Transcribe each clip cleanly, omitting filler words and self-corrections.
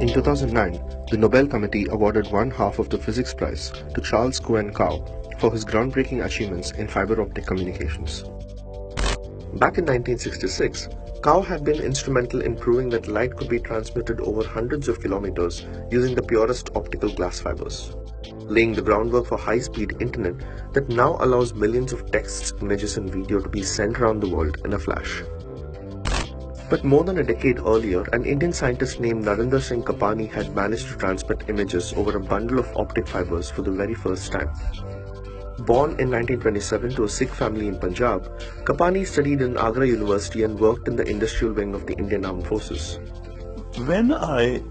In 2009, the Nobel Committee awarded one half of the physics prize to Charles Cohen-Kao for his groundbreaking achievements in fiber optic communications. Back in 1966, Kao had been instrumental in proving that light could be transmitted over hundreds of kilometers using the purest optical glass fibers, laying the groundwork for high-speed internet that now allows millions of texts, images and video to be sent around the world in a flash. But more than a decade earlier, an Indian scientist named Narinder Singh Kapany had managed to transmit images over a bundle of optic fibers for the very first time. Born in 1927 to a Sikh family in Punjab, Kapany studied in Agra University and worked in the industrial wing of the Indian Armed Forces. When I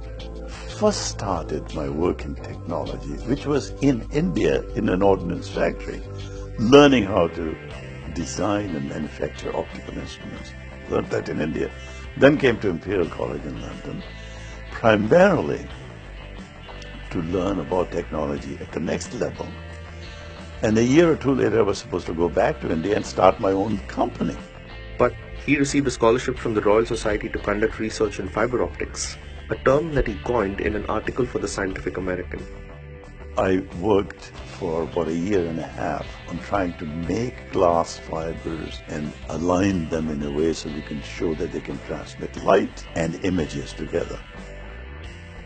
first started my work in technology, which was in India in an ordnance factory, learning how to design and manufacture optical instruments, learned that in India, then came to Imperial College in London, primarily to learn about technology at the next level. And a year or two later, I was supposed to go back to India and start my own company. But he received a scholarship from the Royal Society to conduct research in fiber optics, a term that he coined in an article for the Scientific American. I worked for about a year and a half on trying to make glass fibers and align them in a way so we can show that they can transmit light and images together.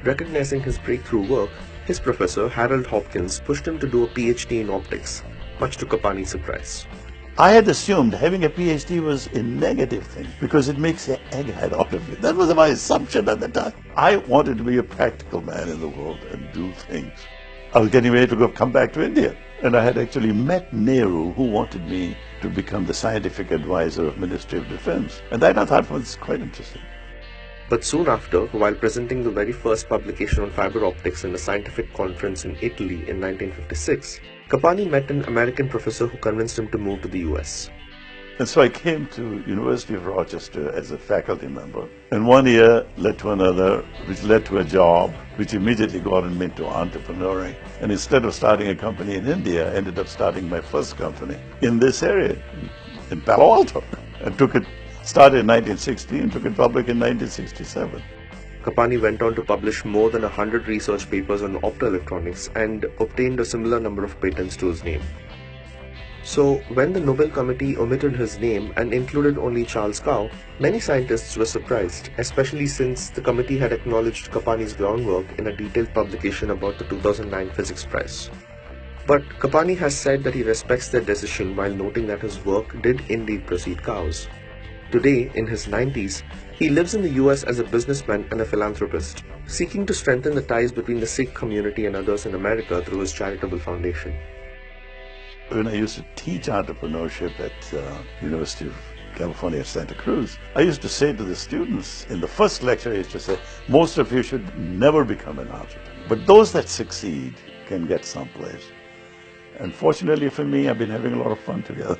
Recognizing his breakthrough work, his professor, Harold Hopkins, pushed him to do a PhD in optics, much to Kapany's surprise. I had assumed having a PhD was a negative thing because it makes an egghead out of you. That was my assumption at the time. I wanted to be a practical man in the world and do things. I was getting ready to come back to India, and I had actually met Nehru, who wanted me to become the scientific advisor of Ministry of Defense, and that I thought was quite interesting. But soon after, while presenting the very first publication on fiber optics in a scientific conference in Italy in 1956, Kapany met an American professor who convinced him to move to the US. And so I came to University of Rochester as a faculty member. And one year led to another, which led to a job, which immediately got me into entrepreneuring. And instead of starting a company in India, I ended up starting my first company in this area, in Palo Alto. And started in 1960 and took it public in 1967. Kapany went on to publish more than 100 research papers on optoelectronics and obtained a similar number of patents to his name. So, when the Nobel Committee omitted his name and included only Charles Kao, many scientists were surprised, especially since the committee had acknowledged Kapany's groundwork in a detailed publication about the 2009 Physics Prize. But Kapany has said that he respects their decision while noting that his work did indeed precede Kao's. Today, in his 90s, he lives in the US as a businessman and a philanthropist, seeking to strengthen the ties between the Sikh community and others in America through his charitable foundation. When I used to teach entrepreneurship at University of California, Santa Cruz, I used to say to the students, in the first lecture, I used to say, most of you should never become an entrepreneur. But those that succeed can get someplace. And fortunately for me, I've been having a lot of fun together.